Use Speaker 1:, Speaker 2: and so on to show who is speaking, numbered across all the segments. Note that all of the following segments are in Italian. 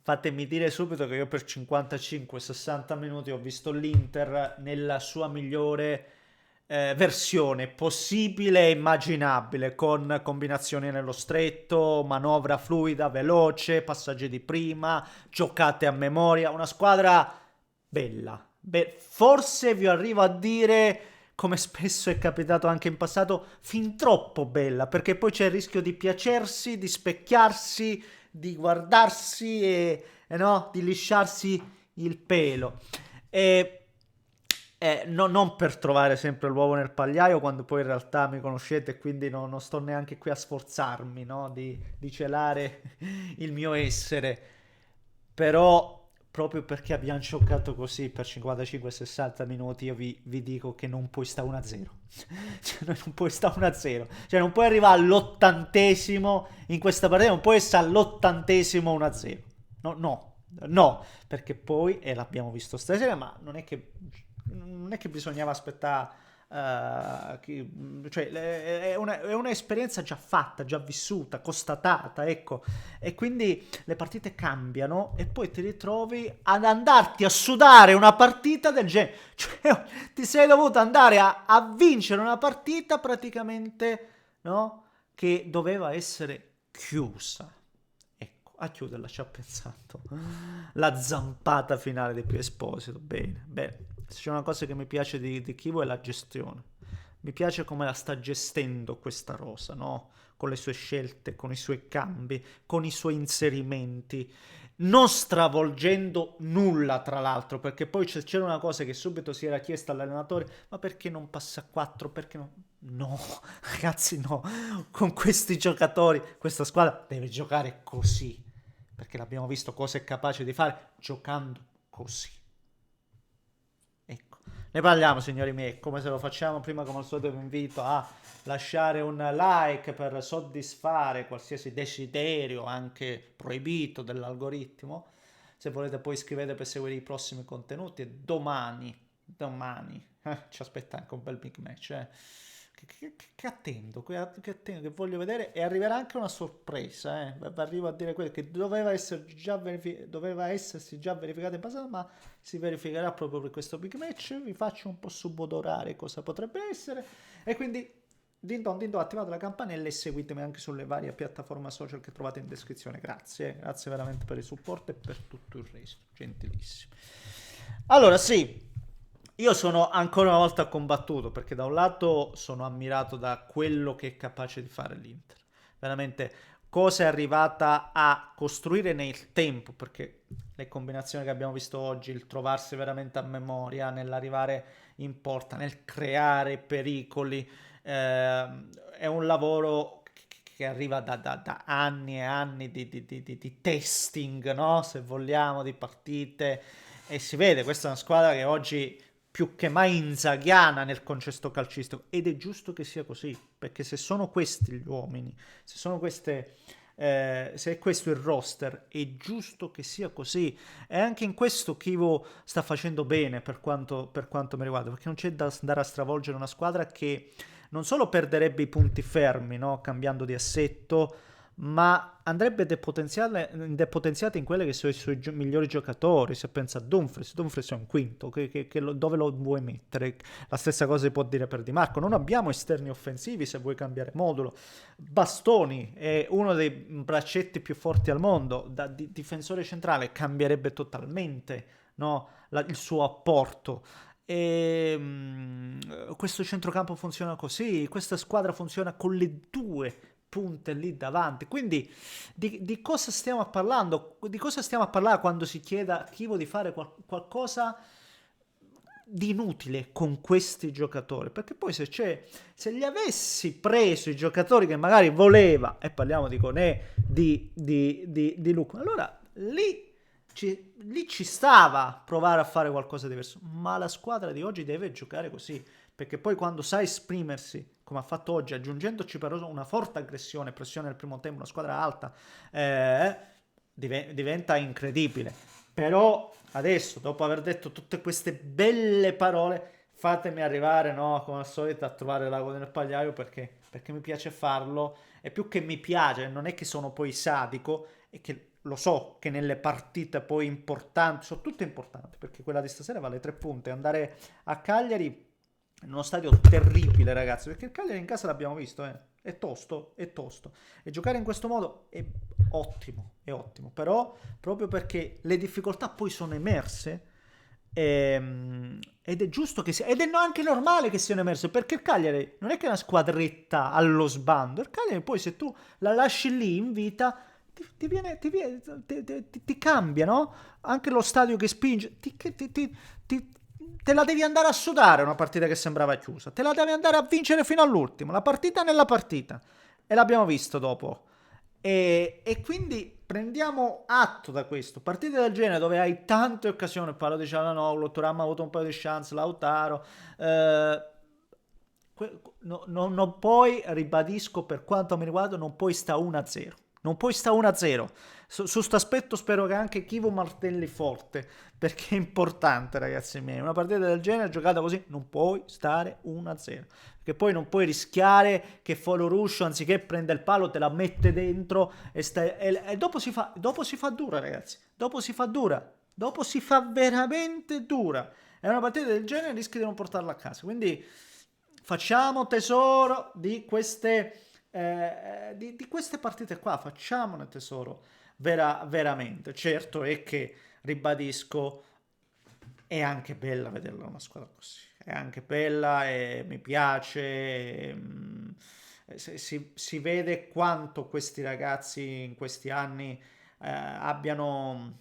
Speaker 1: fatemi dire subito che io per 55-60 minuti ho visto l'Inter nella sua migliore versione possibile e immaginabile, con combinazioni nello stretto, manovra fluida, veloce, passaggi di prima, giocate a memoria, una squadra bella. Forse vi arrivo a dire, come spesso è capitato anche in passato, fin troppo bella, perché poi c'è il rischio di piacersi, di specchiarsi, di guardarsi e no, di lisciarsi il pelo. E non per trovare sempre l'uovo nel pagliaio, quando poi in realtà mi conoscete e quindi non sto neanche qui a sforzarmi, no, di celare il mio essere. Però proprio perché abbiamo giocato così per 55-60 minuti, io vi dico che non puoi stare 1-0. Cioè, non puoi stare 1-0. Cioè, non puoi arrivare all'80° in questa partita, non puoi stare all'80° 1-0. No, no, no, perché poi, e l'abbiamo visto stasera, ma non è che bisognava aspettare, cioè, è un'esperienza già fatta, già vissuta, constatata, ecco. E quindi le partite cambiano e poi ti ritrovi ad andarti a sudare una partita del genere. Cioè, ti sei dovuto andare a vincere una partita praticamente, no? Che doveva essere chiusa. Ecco, a chiuderla ci ha pensato la zampata finale di Pio Esposito. Bene, bene. Se c'è una cosa che mi piace di Kivo è la gestione. Mi piace come la sta gestendo questa rosa, no? Con le sue scelte, con i suoi cambi, con i suoi inserimenti, non stravolgendo nulla tra l'altro, perché poi c'era una cosa che subito si era chiesta all'allenatore: ma perché non passa a 4? Perché no? No, ragazzi, no, con questi giocatori questa squadra deve giocare così, perché l'abbiamo visto cosa è capace di fare giocando così. Ecco, ne parliamo, signori miei. Come se lo facciamo prima, come al solito vi invito a lasciare un like per soddisfare qualsiasi desiderio, anche proibito, dell'algoritmo. Se volete poi iscrivetevi per seguire i prossimi contenuti. E domani, ci aspetta anche un bel big match, che attendo, che voglio vedere, e arriverà anche una sorpresa, arrivo a dire quello che doveva essersi già verificato in passato, ma si verificherà proprio per questo big match. Vi faccio un po' subodorare cosa potrebbe essere, e quindi din don, attivate la campanella e seguitemi anche sulle varie piattaforme social che trovate in descrizione. Grazie, grazie veramente per il supporto e per tutto il resto, gentilissimo. Allora, sì, io sono ancora una volta combattuto, perché da un lato sono ammirato da quello che è capace di fare l'Inter. Veramente cosa è arrivata a costruire nel tempo, perché le combinazioni che abbiamo visto oggi, il trovarsi veramente a memoria, nell'arrivare in porta, nel creare pericoli, è un lavoro che arriva da anni e anni di testing, no? Se vogliamo, di partite. E si vede, questa è una squadra che oggi più che mai inzaghiana nel contesto calcistico, ed è giusto che sia così, perché se sono questi gli uomini, se sono queste, se è questo il roster, è giusto che sia così. E anche in questo Kivo sta facendo bene, per quanto mi riguarda, perché non c'è da andare a stravolgere una squadra che non solo perderebbe i punti fermi, no? Cambiando di assetto, ma andrebbe depotenziata in quelle che sono i suoi migliori giocatori. Se pensa a Dumfries è un quinto, dove lo vuoi mettere? La stessa cosa si può dire per Di Marco. Non abbiamo esterni offensivi se vuoi cambiare modulo. Bastoni è uno dei braccetti più forti al mondo, da difensore centrale cambierebbe totalmente, no? Il suo apporto. E questo centrocampo funziona così, questa squadra funziona con le due punte lì davanti. Quindi di cosa stiamo parlando? Di cosa stiamo a parlare quando si chiede a Chivo di fare qualcosa di inutile con questi giocatori? Perché poi se gli avessi preso i giocatori che magari voleva, e parliamo di Conè, di Luca, allora lì ci stava provare a fare qualcosa di diverso. Ma la squadra di oggi deve giocare così, perché poi quando sa esprimersi come ha fatto oggi, aggiungendoci però una forte aggressione, pressione nel primo tempo, una squadra alta, diventa incredibile. Però adesso, dopo aver detto tutte queste belle parole, fatemi arrivare, no, come al solito, a trovare l'ago nel pagliaio, perché mi piace farlo, è più che mi piace, non è che sono poi sadico, è che lo so che nelle partite poi importanti, sono tutte importanti, perché quella di stasera vale 3 punti, andare a Cagliari in uno stadio terribile, ragazzi, perché il Cagliari in casa l'abbiamo visto, è tosto, è tosto. E giocare in questo modo è ottimo, però proprio perché le difficoltà poi sono emerse, ed è giusto che sia, ed è anche normale che siano emerse, perché il Cagliari non è che è una squadretta allo sbando, il Cagliari poi se tu la lasci lì in vita ti cambia, no? Anche lo stadio che spinge, te la devi andare a sudare una partita che sembrava chiusa, te la devi andare a vincere fino all'ultimo, la partita nella partita. E l'abbiamo visto dopo. E quindi prendiamo atto da questo. Partite del genere dove hai tante occasioni, parlo di Cialanoglu, Thuram ha avuto un paio di chance, Lautaro. Non puoi, ribadisco per quanto mi riguarda, non puoi sta 1-0. Non puoi sta 1-0. Su questo aspetto spero che anche Chivo martelli forte, perché è importante, ragazzi miei. Una partita del genere giocata così non puoi stare 1-0. Perché poi non puoi rischiare che Foloruscio, anziché prende il palo, te la mette dentro e dopo si fa dura, ragazzi. Dopo si fa dura. Dopo si fa veramente dura. E una partita del genere rischi di non portarla a casa. Quindi facciamo tesoro di di queste partite qua, facciamone tesoro veramente. Certo è che, ribadisco, è anche bella vederla una squadra così, è anche bella e mi piace. Si vede quanto questi ragazzi in questi anni abbiano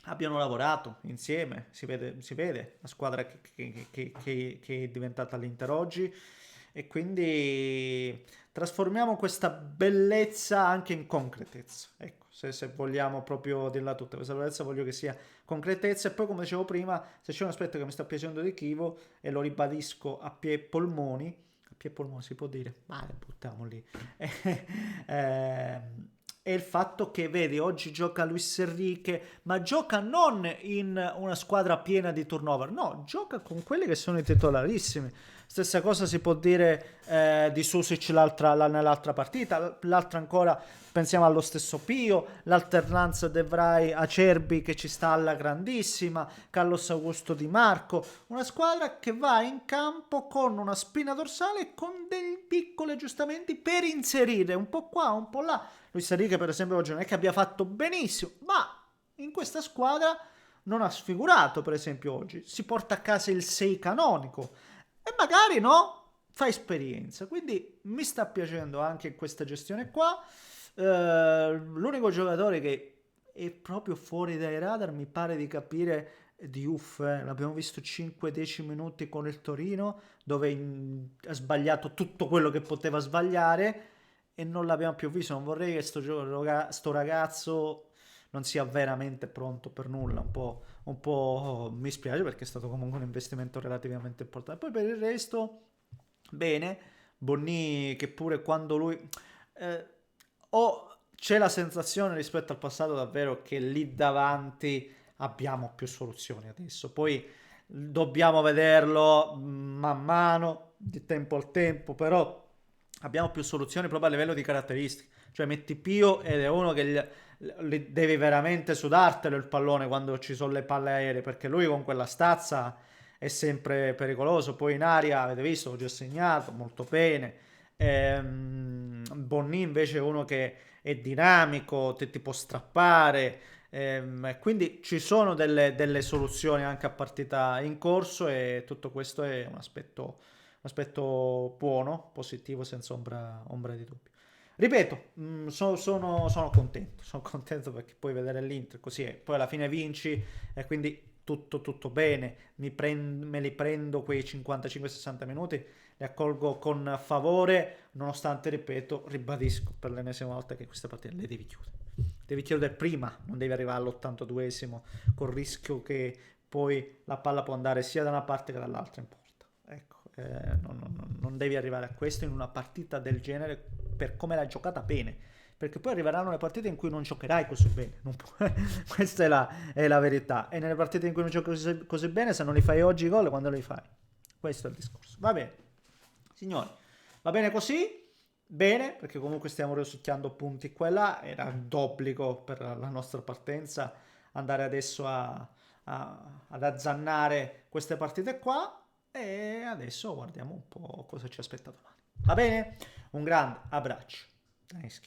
Speaker 1: lavorato insieme, si vede la squadra che è diventata l'Inter oggi, e quindi trasformiamo questa bellezza anche in concretezza. Ecco, se vogliamo proprio dirla tutta, questa bellezza voglio che sia concretezza. E poi, come dicevo prima, se c'è un aspetto che mi sta piacendo di Chivo, e lo ribadisco a pie polmoni si può dire, vale, buttiamo lì, è il fatto che, vedi, oggi gioca Luis Enrique, ma gioca non in una squadra piena di turnover, no, gioca con quelli che sono i titolarissimi. Stessa cosa si può dire di Susic nell'altra partita, l'altra ancora pensiamo allo stesso Pio, l'alternanza De Vrij Acerbi che ci sta alla grandissima, Carlos Augusto Di Marco, una squadra che va in campo con una spina dorsale e con dei piccoli aggiustamenti per inserire un po' qua, un po' là. Luis Enrique per esempio oggi non è che abbia fatto benissimo, ma in questa squadra non ha sfigurato. Per esempio oggi si porta a casa il 6 canonico e magari no, fa esperienza, quindi mi sta piacendo anche questa gestione qua. L'unico giocatore che è proprio fuori dai radar mi pare di capire Diouf, l'abbiamo visto 5-10 minuti con il Torino dove ha sbagliato tutto quello che poteva sbagliare e non l'abbiamo più visto. Non vorrei che sto ragazzo non sia veramente pronto per nulla, un po' mi spiace perché è stato comunque un investimento relativamente importante. Poi per il resto bene, Bonni che pure quando lui eh, c'è la sensazione rispetto al passato davvero che lì davanti abbiamo più soluzioni adesso. Poi dobbiamo vederlo man mano, di tempo al tempo, però abbiamo più soluzioni proprio a livello di caratteristiche. Cioè metti Pio ed è uno che devi veramente sudartelo il pallone quando ci sono le palle aeree, perché lui con quella stazza è sempre pericoloso. Poi in aria, avete visto, oggi ho segnato molto bene. Bonni invece è uno che è dinamico, ti può strappare. Quindi ci sono delle soluzioni anche a partita in corso, e tutto questo è un aspetto buono, positivo, senza ombra di dubbio. Ripeto, sono contento perché poi vedere l'Inter così è, poi alla fine vinci e quindi tutto bene, me li prendo quei 55-60 minuti, li accolgo con favore, nonostante, ripeto, ribadisco per l'ennesima volta che queste partite le devi chiudere prima, non devi arrivare all'82esimo col rischio che poi la palla può andare sia da una parte che dall'altra in porta. Ecco, non devi arrivare a questo in una partita del genere per come l'hai giocata bene, perché poi arriveranno le partite in cui non giocherai così bene, questa è la verità, e nelle partite in cui non giochi così bene, se non li fai oggi i gol, quando li fai? Questo è il discorso. Va bene, signori, va bene così. bene, perché comunque stiamo risucchiando punti qua e là, era d'obbligo per la nostra partenza andare adesso ad azzannare queste partite qua e adesso guardiamo un po' cosa ci aspetta domani. Va bene? Un grande abbraccio. Thanks.